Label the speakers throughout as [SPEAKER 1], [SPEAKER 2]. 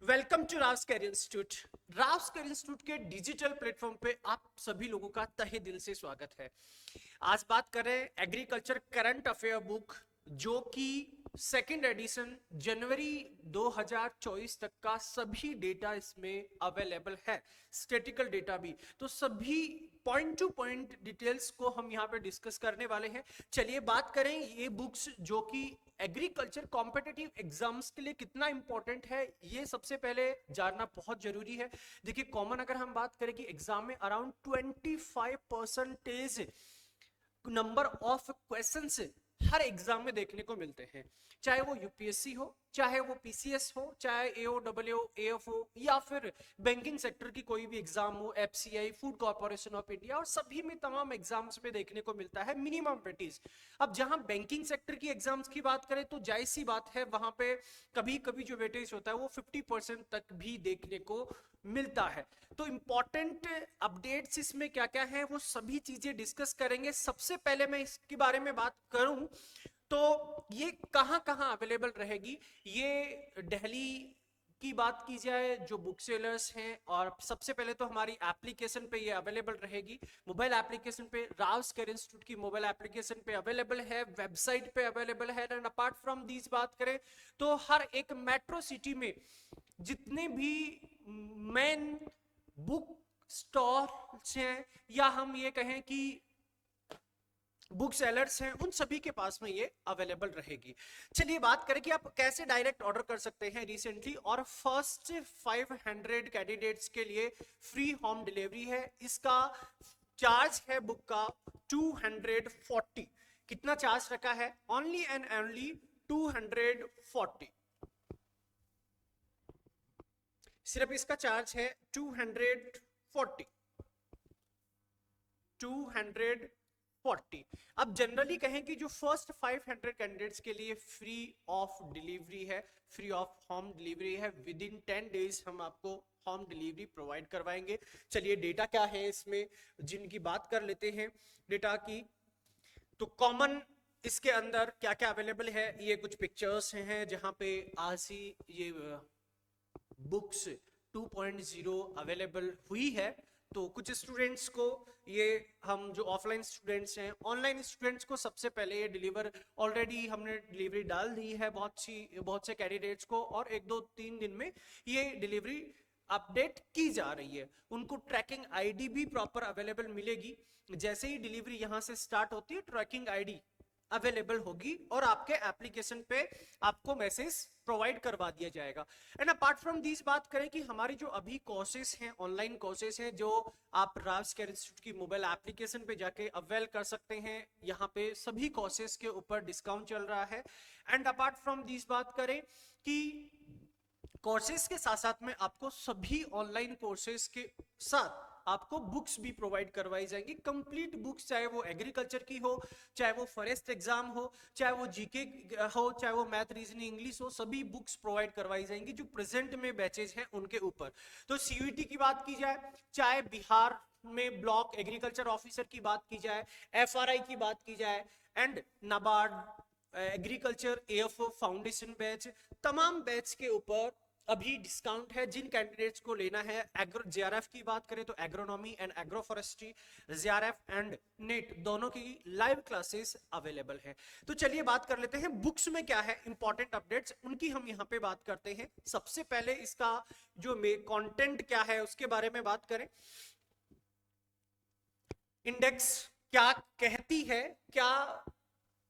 [SPEAKER 1] Welcome to Rao's career institute. Rao's career institute के digital platform पे आप सभी लोगों का तहे दिल से स्वागत है। आज बात करें एग्रीकल्चर करंट अफेयर बुक, जो कि सेकंड एडिशन जनवरी 2024 तक का सभी डेटा इसमें अवेलेबल है, स्टैटिकल डेटा भी। तो सभी पॉइंट टू पॉइंट डिटेल्स को हम यहाँ पे डिस्कस करने वाले हैं। चलिए बात करें ये बुक्स जो कि एग्रीकल्चर कॉम्पिटिटिव एग्जाम्स के लिए कितना इंपॉर्टेंट है, ये सबसे पहले जानना बहुत जरूरी है। देखिए कॉमन अगर हम बात करें कि एग्जाम में around 25% number of questions her exam में देखने को मिलते हैं, चाहे वो यूपीएससी हो, चाहे वो पीसीएस हो, चाहे एओडब्ल्यू एएफओ या फिर बैंकिंग सेक्टर की कोई भी एग्जाम हो, FCI, food corporation of India, और सभी में तमाम एग्जाम्स में देखने को मिलता है मिनिमम वेटेज। अब जहां बैंकिंग सेक्टर की एग्जाम्स की बात करें तो जाहिर सी बात है वहां पे कभी कभी जो वेटेज होता है वो 50% तक भी देखने को मिलता है। तो इंपॉर्टेंट अपडेट्स इसमें क्या क्या है वो सभी चीजें डिस्कस करेंगे। सबसे पहले मैं इसके बारे में बात करूं तो ये कहां कहां अवेलेबल रहेगी। ये दिल्ली की बात की जाए जो बुक सेलर्स हैं, और सबसे पहले तो हमारी एप्लीकेशन पे ये अवेलेबल रहेगी, मोबाइल एप्लीकेशन पे राव्स कैरियर इंस्टीट्यूट की मोबाइल एप्लीकेशन पे अवेलेबल है, वेबसाइट पे अवेलेबल है। एंड अपार्ट फ्रॉम दिस बात करें तो हर एक मेट्रो सिटी में जितने भी मेन बुक स्टॉल्स हैं, या हम ये कहें कि बुक सेलर्स हैं, उन सभी के पास में ये अवेलेबल रहेगी। चलिए बात करें कि आप कैसे डायरेक्ट ऑर्डर कर सकते हैं रिसेंटली। और फर्स्ट 500 कैंडिडेट्स के लिए फ्री होम डिलीवरी है। इसका चार्ज है बुक का 240। कितना चार्ज रखा है? Only and only 240। सिर्फ इसका चार्ज है 240। अब जनरली कहें कि जो फर्स्ट 500 कैंडिडेट्स के लिए फ्री ऑफ डिलीवरी है, फ्री ऑफ होम डिलीवरी है। विद इन 10 डेज हम आपको होम डिलीवरी प्रोवाइड करवाएंगे। चलिए डेटा क्या है इसमें जिनकी बात कर लेते हैं डेटा की। तो कॉमन इसके अंदर क्या क्या अवेलेबल है, ये कुछ पिक्चर्स हैं जहां पे आज ही ये बुक्स 2.0 अवेलेबल हुई है। तो कुछ स्टूडेंट्स को ये, हम जो ऑफलाइन स्टूडेंट्स हैं, ऑनलाइन स्टूडेंट्स को सबसे पहले ये डिलीवर ऑलरेडी हमने डिलीवरी डाल दी है बहुत से कैंडिडेट्स को, और 1-2-3 दिन में ये डिलीवरी अपडेट की जा रही है। उनको ट्रैकिंग आईडी भी प्रॉपर अवेलेबल मिलेगी। जैसे ही डिलीवरी यहां से स्टार्ट होती है ट्रैकिंग आईडी अवेलेबल होगी और आपके एप्लीकेशन पे आपको मैसेज प्रोवाइड करवा दिया जाएगा। एंड अपार्ट फ्रॉम दिस बात करें कि हमारी जो अभी कोर्सेज हैं, ऑनलाइन कोर्सेज हैं, जो आप राव्स कैरियर इंस्टीट्यूट की मोबाइल एप्लीकेशन पे जाके अवेल कर सकते हैं। यहाँ पे सभी कोर्सेज के ऊपर डिस्काउंट चल रहा है। एंड अपार्ट फ्रॉम दिस बात करें कि कोर्सेज के साथ साथ में आपको सभी ऑनलाइन कोर्सेज के साथ आपको बुक्स भी प्रोवाइड करवाई जाएंगी, कंप्लीट बुक्स, चाहे वो एग्रीकल्चर की हो, चाहे वो फॉरेस्ट एग्जाम हो, चाहे वो जीके हो, चाहे वो मैथ रीजनिंग इंग्लिश हो, सभी बुक्स प्रोवाइड करवाई जाएंगी जो प्रेजेंट में बैचेज हैं उनके ऊपर। तो सीयूईटी की बात की जाए, चाहे बिहार में ब्लॉक एग्रीकल्चर ऑफिसर की बात की जाए, एफआरआई की बात की जाए, and NABARD agriculture AFO foundation batch, तमाम बैच के ऊपर अभी डिस्काउंट है। जिन कैंडिडेट्स को लेना है, एग्रो जेआरएफ की बात करें तो agronomy and agro forestry, JRF and net दोनों की लाइव क्लासेस अवेलेबल है। तो चलिए बात कर लेते हैं बुक्स में क्या है इंपॉर्टेंट अपडेट्स, उनकी हम यहाँ पे बात करते हैं। सबसे पहले इसका जो कंटेंट क्या है उसके बारे में बात करें। इंडेक्स क्या कहती है, क्या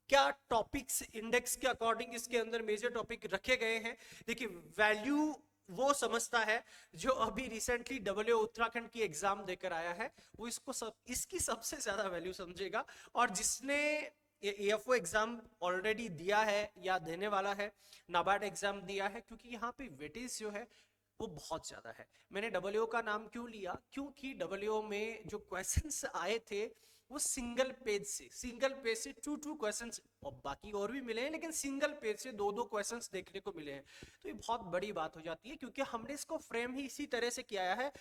[SPEAKER 1] क्या टॉपिक्स इंडेक्स के अकॉर्डिंग इसके अंदर मेजर टॉपिक रखे गए हैं। देखिए वैल्यू वो समझता है जो अभी रिसेंटली डब्ल्यू उत्तराखंड की एग्जाम देकर आया है, वो इसकी सबसे ज्यादा वैल्यू समझेगा। और जिसने एएफओ एग्जाम ऑलरेडी दिया है या देने वाला है, नाबार्ड एग्जाम दिया है, क्योंकि यहाँ पे वेटेज जो है वो बहुत ज्यादा है। मैंने डब्ल्यू का नाम क्यों लिया, क्योंकि डब्ल्यू में जो क्वेश्चंस आए थे वो सिंगल पेज से टू क्वेश्चंस, और बाकी और भी मिले हैं लेकिन सिंगल पेज से दो क्वेश्चंस देखने को मिले हैं। तो ये बहुत बड़ी बात हो जाती है, क्योंकि हमने इसको फ्रेम ही इसी तरह से किया है।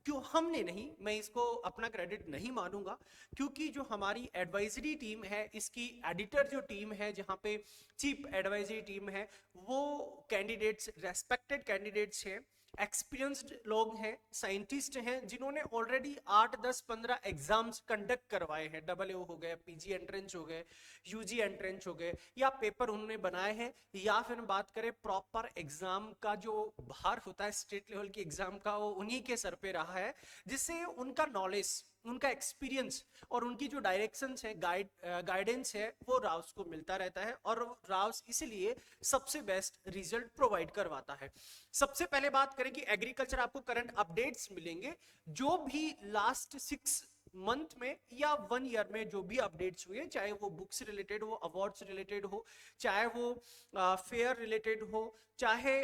[SPEAKER 1] क्यों हमने नहीं, मैं इसको अपना क्रेडिट नहीं मानूंगा, क्योंकि जो हमारी एडवाइजरी टीम है, इसकी एडिटर जो टीम है, जहाँ पे चीफ एडवाइजरी टीम है, वो कैंडिडेट्स, रेस्पेक्टेड कैंडिडेट्स हैं, एक्सपीरियंस्ड लोग हैं, साइंटिस्ट हैं, जिन्होंने ऑलरेडी 8, 10, 15 एग्जाम्स कंडक्ट करवाए हैं। AA हो गए, PG एंट्रेंस हो गए, UG एंट्रेंस हो गए, या पेपर उन्होंने बनाए हैं, या फिर बात करें प्रॉपर एग्जाम का जो भार होता है स्टेट लेवल की एग्जाम का, वो उन्हीं के सर पे रहा है, जिससे उनका नॉलेज, उनका एक्सपीरियंस और उनकी जो डायरेक्शंस है, गाइडेंस है, वो राउस को मिलता रहता है, और राउस इसलिए सबसे बेस्ट रिजल्ट प्रोवाइड करवाता है। सबसे पहले बात करें कि एग्रीकल्चर आपको करंट अपडेट्स मिलेंगे, जो भी लास्ट 6 मंथ में या 1 ईयर में जो भी अपडेट्स हुए, चाहे वो बुक्स रिलेटेड हो, अवार्ड्स रिलेटेड हो, चाहे वो फेयर रिलेटेड हो, चाहे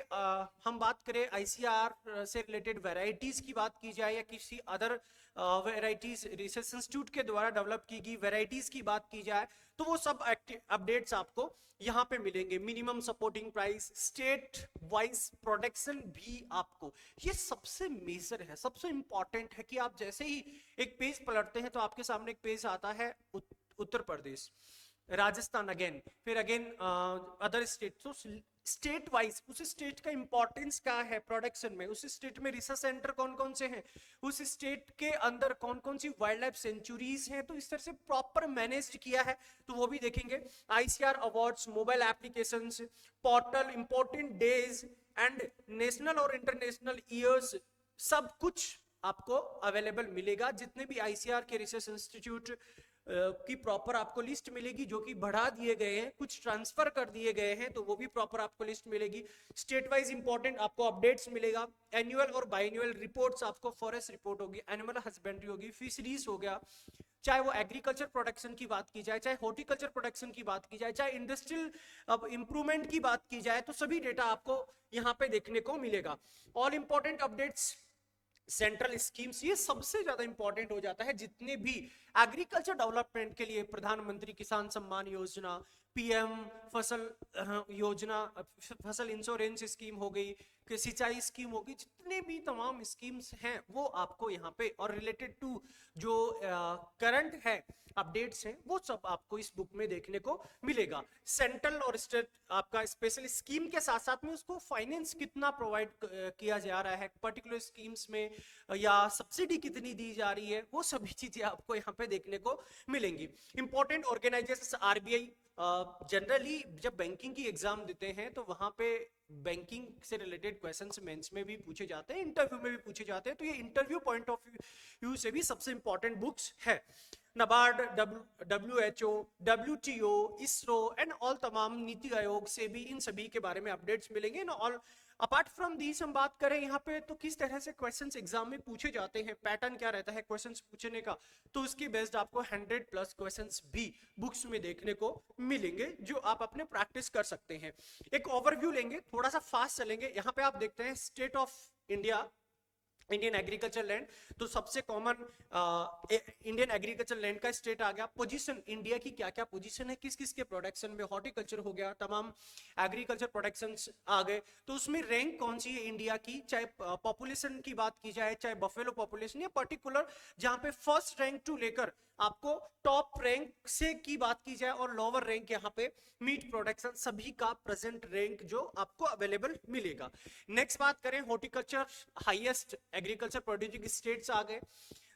[SPEAKER 1] हम बात करें ICR से रिलेटेड वैरायटीज की बात की जाए, या किसी अदर वैरायटीज रिसर्च इंस्टीट्यूट के द्वारा डेवलप की गई वैरायटीज की बात की जाए, तो वो सब अपडेट्स आपको यहाँ पे मिलेंगे। Minimum supporting price, state wise production भी आपको, ये सबसे मेजर है, सबसे इंपॉर्टेंट है कि आप जैसे ही एक पेज पलटते हैं तो आपके सामने एक पेज आता है उत्तर प्रदेश, राजस्थान, अगेन, फिर अगेन अदर स्टेट। तो स्टेट वाइज उस स्टेट का इंपॉर्टेंस क्या है प्रोडक्शन में, उस स्टेट में रिसर्च सेंटर कौन कौन से हैं, उस स्टेट के अंदर कौन कौन सी वाइल्ड लाइफ सेंचुरीज हैं, तो इस तरह से प्रॉपर मैनेज किया है, तो वो भी देखेंगे। ICR awards, mobile applications, portal, important days and national और इंटरनेशनल ईयर्स, सब कुछ आपको अवेलेबल मिलेगा। जितने भी ICR के रिसर्च इंस्टीट्यूट की प्रॉपर आपको लिस्ट मिलेगी, जो कि बढ़ा दिए गए हैं, कुछ ट्रांसफर कर दिए गए हैं, तो वो भी प्रॉपर आपको लिस्ट मिलेगी। स्टेट वाइज इंपॉर्टेंट आपको अपडेट्स मिलेगा। एनुअल और बाइन्युअल रिपोर्ट्स आपको, फॉरेस्ट रिपोर्ट होगी, एनिमल हस्बेंड्री होगी, फिशरीज हो गया, चाहे वो एग्रीकल्चर प्रोडक्शन की बात की जाए, चाहे हॉर्टिकल्चर प्रोडक्शन की बात की जाए, चाहे इंडस्ट्रियल अब इंप्रूवमेंट की बात की जाए, तो सभी डेटा आपको यहाँ पे देखने को मिलेगा। All important updates, central schemes, ये सबसे ज्यादा इंपॉर्टेंट हो जाता है। जितने भी एग्रीकल्चर डेवलपमेंट के लिए प्रधानमंत्री किसान सम्मान योजना, PM फसल योजना, फसल इंश्योरेंस स्कीम हो गई, सिंचाई स्कीम होगी, जितने भी तमाम स्कीम्स हैं वो आपको यहाँ पे, और रिलेटेड टू जो करंट है अपडेट्स हैं, वो सब आपको इस बुक में देखने को मिलेगा। सेंट्रल और स्टेट आपका स्पेशल स्कीम के साथ साथ में उसको फाइनेंस कितना प्रोवाइड किया जा रहा है पर्टिकुलर स्कीम्स में, या सब्सिडी कितनी दी जा रही है, वो सभी चीजें आपको यहाँ पे देखने को मिलेंगी। इंपॉर्टेंट ऑर्गेनाइजेशन, RBI जनरली जब बैंकिंग की एग्जाम देते हैं तो वहां पे बैंकिंग से रिलेटेड क्वेश्चंस मेंस में भी पूछे जाते हैं, इंटरव्यू में भी पूछे जाते हैं, तो ये इंटरव्यू पॉइंट ऑफ व्यू से भी सबसे इंपॉर्टेंट बुक्स है। NABARD, WHO, WTO, ISRO and all तमाम नीति आयोग से भी इन सभी के बारे में अपडेट्स मिलेंगे ना। ऑल अपार्ट फ्रॉम दीस हम बात करें यहाँ पे तो किस तरह से क्वेश्चंस एग्जाम में पूछे जाते हैं, पैटर्न क्या रहता है क्वेश्चंस पूछने का, तो उसकी बेस्ड आपको 100+ क्वेश्चंस भी बुक्स में देखने को मिलेंगे, जो आप अपने प्रैक्टिस कर सकते हैं। एक ओवरव्यू लेंगे, थोड़ा सा फास्ट चलेंगे। यहाँ पे आप देखते हैं state of India, Indian agriculture land, तो सबसे कॉमन इंडियन एग्रीकल्चर लैंड का स्टेट आ गया। पोजीशन, इंडिया की क्या क्या पोजीशन है, किस किस के प्रोडक्शन में, हॉर्टिकल्चर हो गया, तमाम एग्रीकल्चर प्रोडक्शंस आ गए, तो उसमें रैंक कौन सी है इंडिया की, चाहे पॉपुलेशन की बात की जाए, चाहे बफेलो पॉपुलेशन, या पर्टिकुलर जहां पे फर्स्ट रैंक टू लेकर आपको टॉप रैंक से की बात की जाए, और लोअर रैंक यहाँ पे मीट प्रोडक्शन, सभी का प्रेजेंट रैंक जो आपको अवेलेबल मिलेगा। नेक्स्ट बात करें horticulture, highest agriculture producing states आ गए।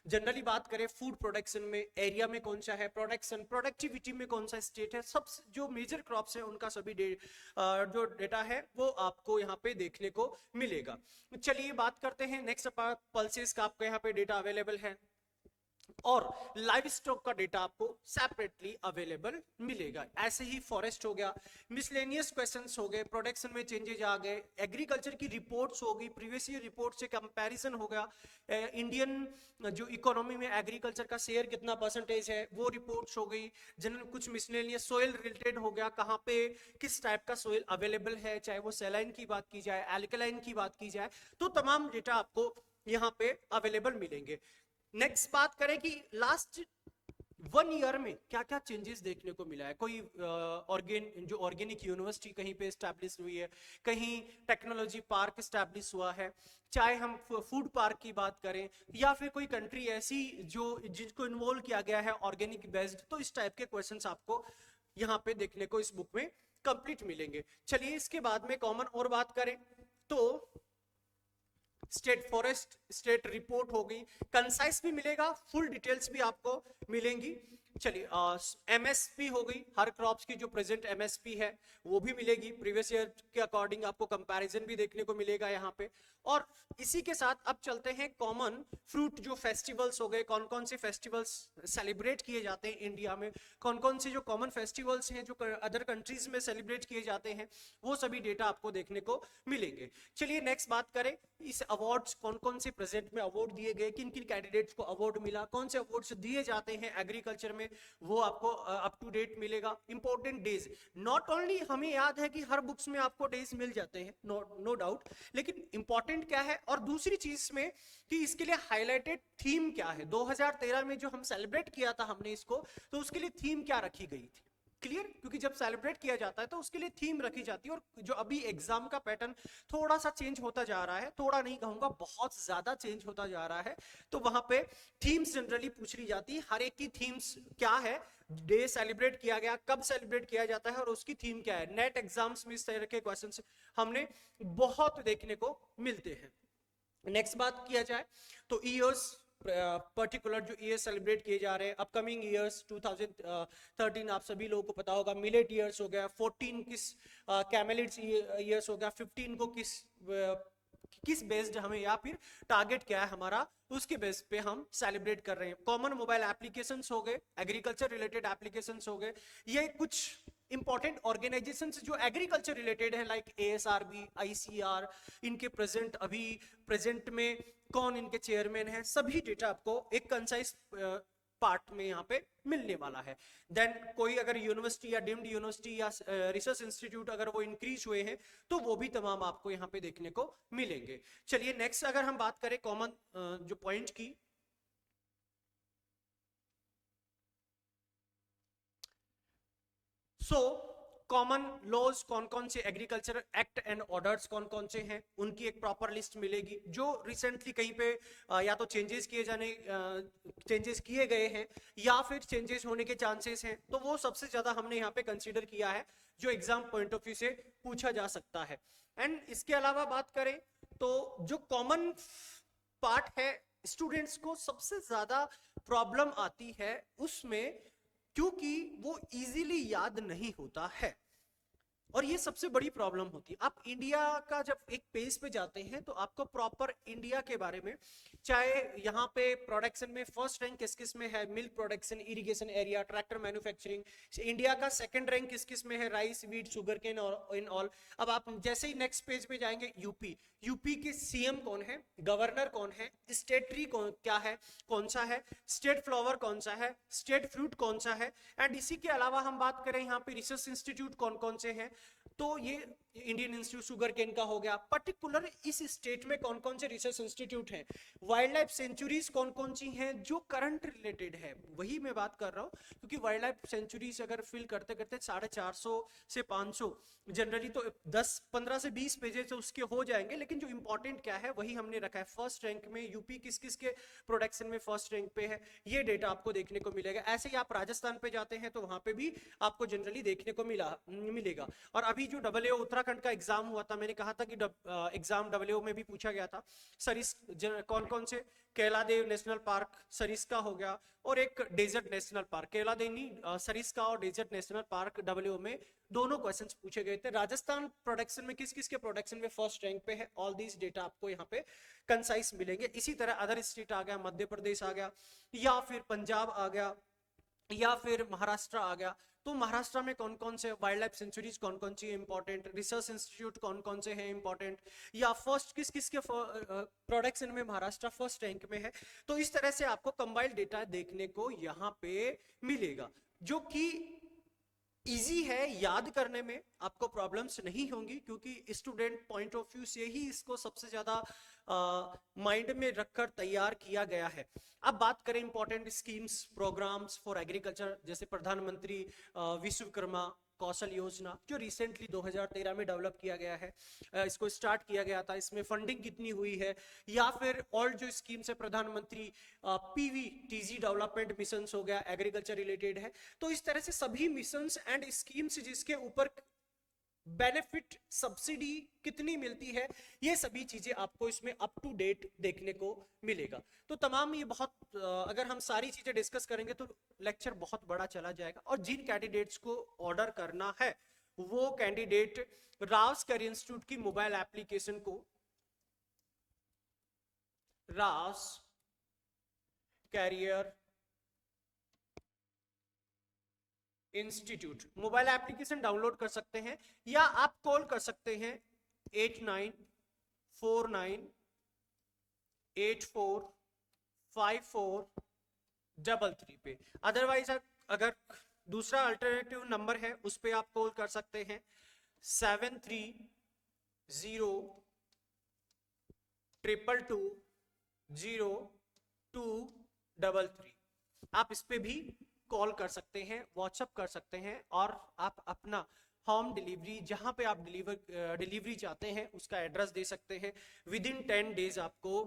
[SPEAKER 1] जनरली बात करें फूड प्रोडक्शन में एरिया में कौन सा है, प्रोडक्शन प्रोडक्टिविटी में कौन सा स्टेट है, सब जो मेजर क्रॉप्स है उनका सभी जो डेटा है वो आपको यहाँ पे देखने को मिलेगा। चलिए बात करते हैं नेक्स्ट, पल्सेस का आपको यहाँ पे डेटा अवेलेबल है, और लाइव स्टॉक का डेटा आपको सेपरेटली अवेलेबल मिलेगा। ऐसे ही फॉरेस्ट हो गया, मिसलेनियस क्वेश्चंस हो गए, प्रोडक्शन में चेंजेस आ गए, एग्रीकल्चर की रिपोर्ट्स हो गई, प्रीवियस ईयर रिपोर्ट से कंपैरिजन हो गया, इंडियन जो इकोनॉमी में एग्रीकल्चर का शेयर कितना परसेंटेज है वो रिपोर्ट्स हो गई। जनरल कुछ मिसलेनियस, सोइल रिलेटेड हो गया, कहाँ पे किस टाइप का सोइल अवेलेबल है, चाहे वो सैलाइन की बात की जाए, एल्कलाइन की बात की जाए, तो तमाम डेटा आपको यहाँ पे अवेलेबल मिलेंगे। नेक्स्ट बात करें कि लास्ट 1 ईयर में क्या क्या चेंजेस देखने को मिला है। कोई जो ऑर्गेनिक यूनिवर्सिटी कहीं पे स्टैब्लिश हुई है, कहीं टेक्नोलॉजी पार्क स्टैब्लिश हुआ है, चाहे हम फूड पार्क की बात करें, या फिर कोई कंट्री ऐसी जो जिसको इन्वॉल्व किया गया है ऑर्गेनिक बेस्ड। तो इस टाइप के क्वेश्चंस आपको यहाँ पे देखने को इस बुक में कंप्लीट मिलेंगे। चलिए इसके बाद में कॉमन और बात करें तो स्टेट फॉरेस्ट स्टेट रिपोर्ट हो गई, कंसाइज भी मिलेगा, फुल डिटेल्स भी आपको मिलेंगी। चलिए एमएसपी हो गई, हर क्रॉप्स की जो प्रेजेंट एमएसपी है वो भी मिलेगी, प्रीवियस ईयर के अकॉर्डिंग आपको कंपैरिजन भी देखने को मिलेगा यहाँ पे। और इसी के साथ अब चलते हैं कॉमन फ्रूट जो फेस्टिवल्स हो गए, कौन कौन से फेस्टिवल्स सेलिब्रेट किए जाते हैं इंडिया में, कौन कौन से जो कॉमन फेस्टिवल्स हैं जो अदर कंट्रीज में सेलिब्रेट किए जाते हैं, वो सभी डेटा आपको देखने को मिलेंगे। चलिए नेक्स्ट बात करें, इस अवार्ड्स कौन कौन से प्रेजेंट में अवार्ड दिए गए, किन किन कैंडिडेट्स को अवार्ड मिला, कौन से अवार्ड्स दिए जाते हैं एग्रीकल्चर में, वो आपको अप टू डेट मिलेगा। इंपॉर्टेंट डेज, नॉट ओनली हमें याद है कि हर बुक्स में आपको डेज मिल जाते हैं, नो डाउट, लेकिन इंपॉर्टेंट क्या है और दूसरी चीज में कि इसके लिए हाईलाइटेड थीम क्या है। 2013 में जो हम सेलिब्रेट किया था हमने इसको, तो उसके लिए थीम क्या रखी गई थी, क्लियर, क्योंकि जब सेलिब्रेट किया जाता है तो उसके लिए थीम रखी जाती है। और जो अभी एग्जाम का पैटर्न थोड़ा सा चेंज होता जा रहा है, थोड़ा नहीं कहूंगा बहुत ज्यादा चेंज होता जा रहा है, तो वहां पे थीम्स जनरली पूछ ली जाती है, हर एक की थीम्स क्या है, डे सेलिब्रेट किया गया, कब सेलिब्रेट किया जाता है और उसकी थीम क्या है। नेट एग्जाम्स में इस तरह के क्वेश्चंस हमने बहुत देखने को मिलते हैं। नेक्स्ट बात किया जाए तो ईयर्स, पर्टिकुलर जो ईयर सेलिब्रेट किए जा रहे हैं, अपकमिंग ईयर्स 2013 आप सभी लोगों को पता होगा मिलेट ईयर्स हो गया, 14 किस कैमेलिड्स ईयर्स हो गया, 15 को किस बेस्ड हमें या फिर टारगेट क्या है हमारा, उसके बेस पे हम सेलिब्रेट कर रहे हैं। कॉमन मोबाइल एप्लीकेशंस हो गए, एग्रीकल्चर रिलेटेड एप्लीकेशंस हो गए, ये कुछ इंपॉर्टेंट ऑर्गेनाइजेशंस जो एग्रीकल्चर रिलेटेड है लाइक एएसआरबी, आईसीआर, इनके प्रेजेंट में कौन इनके चेयरमैन है, सभी डेटा आपको एक कंसाइज पार्ट में यहाँ पे मिलने वाला है। देन कोई अगर यूनिवर्सिटी या डीम्ड यूनिवर्सिटी या रिसर्च इंस्टीट्यूट अगर वो इंक्रीज हुए हैं तो वो भी तमाम आपको यहाँ पे देखने को मिलेंगे। चलिए नेक्स्ट अगर हम बात करें कॉमन जो पॉइंट की, कॉमन लॉज कौन कौन से, एग्रीकल्चर एक्ट एंड ऑर्डर्स कौन कौन से हैं, उनकी एक प्रॉपर लिस्ट मिलेगी। जो रिसेंटली कहीं पे या तो चेंजेस किए गए हैं या फिर चेंजेस होने के चांसेस हैं, तो वो सबसे ज्यादा हमने यहाँ पे कंसीडर किया है जो एग्जाम पॉइंट ऑफ व्यू से पूछा जा सकता है। एंड इसके अलावा बात करें तो जो कॉमन पार्ट है, स्टूडेंट्स को सबसे ज्यादा प्रॉब्लम आती है उसमें, क्योंकि वो इजीली याद नहीं होता है और ये सबसे बड़ी प्रॉब्लम होती है। आप इंडिया का जब एक पेज पे जाते हैं तो आपको प्रॉपर इंडिया के बारे में, चाहे यहाँ पे प्रोडक्शन में फर्स्ट रैंक किस किस में है, milk production, irrigation area, tractor manufacturing, India का सेकंड रैंक किस किस में है, राइस, वीट, शुगर केन और इन ऑल। अब आप जैसे ही नेक्स्ट पेज पे जाएंगे, यूपी के सीएम कौन है, गवर्नर कौन है, स्टेट ट्री क्या है, कौन सा है, स्टेट फ्लावर कौन सा है, स्टेट फ्रूट कौन सा है। एंड इसी के अलावा हम बात करें यहाँ पे रिसर्च इंस्टीट्यूट कौन कौन से हैं, तो ये इंडियन इंस्टीट्यूट शुगर केन का हो गया, पर्टिकुलर इस स्टेट में कौन कौन से रिसर्च इंस्टीट्यूट हैं, वाइल्ड लाइफ सेंचुरीज कौन कौन सी हैं जो करंट रिलेटेड है, वही मैं बात कर रहा हूँ। क्योंकि वाइल्ड लाइफ सेंचुरीज अगर फिल करते करते 450 से 500 जनरली तो 10-15 से 20 पेजेस तो उसके हो जाएंगे, लेकिन जो इंपॉर्टेंट क्या है वही हमने रखा है। फर्स्ट रैंक में यूपी किस किस के प्रोडक्शन में फर्स्ट रैंक पे है, ये डेटा आपको देखने को मिलेगा। ऐसे ही आप राजस्थान पे जाते हैं तो वहां पे भी आपको जनरली देखने को मिलेगा। और अभी जो डब्ल्यूओ उत्तराखंड का एग्जाम हुआ था, मैंने कहा था कि एग्जाम डब्ल्यूओ में भी पूछा गया था, कौन कौन से, कैलादेव नेशनल पार्क सरिस्का हो गया, और एक desert national park, Kailadevi Sariska और डेजर्ट नेशनल पार्क डब्ल्यूओ में दोनों क्वेश्चंस पूछे गए थे। राजस्थान प्रोडक्शन में किस किस के प्रोडक्शन में फर्स्ट रैंक पे है, ऑल दीज डेटा आपको यहाँ पे कंसाइज मिलेंगे। इसी तरह अदर स्टेट आ गया, मध्य प्रदेश आ गया, या फिर पंजाब आ गया, या फिर महाराष्ट्र आ गया। तो महाराष्ट्र में कौन कौन से वाइल्ड लाइफ सेंचुरीज कौन कौन सी इंपॉर्टेंट, रिसर्च इंस्टीट्यूट कौन कौन से हैं इंपॉर्टेंट, या फर्स्ट किस किस के प्रोडक्शन में महाराष्ट्र फर्स्ट रैंक में है। तो इस तरह से आपको कंबाइंड डेटा देखने को यहाँ पे मिलेगा, जो कि इजी है, याद करने में आपको प्रॉब्लम्स नहीं होंगी, क्योंकि स्टूडेंट पॉइंट ऑफ व्यू से ही इसको सबसे ज्यादा माइंड में रखकर तैयार किया गया है। अब बात करें important schemes programmes for agriculture, जैसे प्रधानमंत्री विश्वकर्मा कौशल योजना जो रिसेंटली 2013 में डेवलप किया गया है, इसको स्टार्ट किया गया था, इसमें फंडिंग कितनी हुई है, या फिर और जो स्कीम्स है प्रधानमंत्री पीवीटीजी डेवलपमेंट मिशन हो गया, एग्रीकल्चर रिलेटेड है। तो इस तरह से सभी मिशंस एंड स्कीम्स जिसके ऊपर बेनिफिट सब्सिडी कितनी मिलती है, ये सभी चीजें आपको इसमें अप टू डेट देखने को मिलेगा। तो तमाम ये बहुत अगर हम सारी चीजें डिस्कस करेंगे तो लेक्चर बहुत बड़ा चला जाएगा। और जिन कैंडिडेट्स को ऑर्डर करना है वो कैंडिडेट राव्स कैरियर इंस्टीट्यूट की मोबाइल एप्लीकेशन को Rao's career institute mobile application download कर सकते हैं, या आप कॉल कर सकते हैं 8949845433 पे। अदरवाइज अगर दूसरा अल्टरनेटिव नंबर है उस पे आप कॉल कर सकते हैं 7302220233। आप इस पे भी कॉल कर सकते हैं, व्हाट्सएप कर सकते हैं, और आप अपना होम डिलीवरी जहां पे आप डिलीवरी चाहते हैं उसका एड्रेस दे सकते हैं। विद इन 10 डेज आपको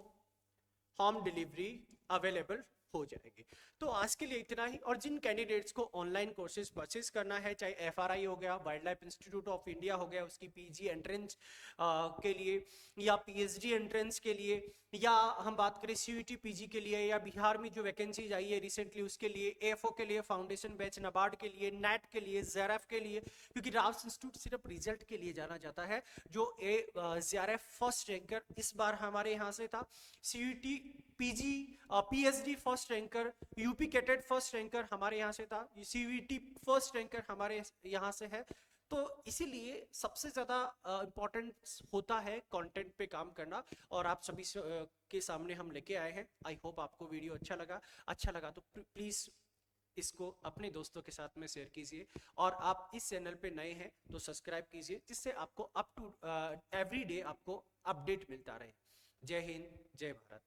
[SPEAKER 1] होम डिलीवरी अवेलेबल हो जाएगी। तो आज के लिए इतना ही। और जिन कैंडिडेट्स को ऑनलाइन कोर्सेज परचेज करना है, चाहे एफआरआई हो गया, wild life institute of India हो गया उसकी पीजी एंट्रेंस के लिए, या पीएचडी एंट्रेंस के लिए, या हम बात करें सीयूईटी पीजी के लिए, या बिहार में जो वैकेंसीज आई है रिसेंटली उसके लिए, एएफओ के लिए, फाउंडेशन बैच, नाबार्ड के लिए, नेट के लिए, जेआरएफ के लिए, क्योंकि राव्स इंस्टीट्यूट सिर्फ रिजल्ट के लिए जाना जाता है। जो जेआरएफ फर्स्ट रैंकर इस बार हमारे यहाँ से था, CUET PG PhD first ranker, UP CATET first ranker हमारे यहाँ से था, सीयूईटी फर्स्ट रैंकर हमारे यहाँ से है। तो इसीलिए सबसे ज्यादा इंपॉर्टेंट होता है कंटेंट पे काम करना, और आप सभी के सामने हम लेके आए हैं। आई होप आपको वीडियो अच्छा लगा तो प्लीज इसको अपने दोस्तों के साथ में शेयर कीजिए, और आप इस चैनल पे नए हैं तो सब्सक्राइब कीजिए, जिससे आपको अप टू एवरी डे आपको अपडेट मिलता रहे। जय हिंद, जय भारत।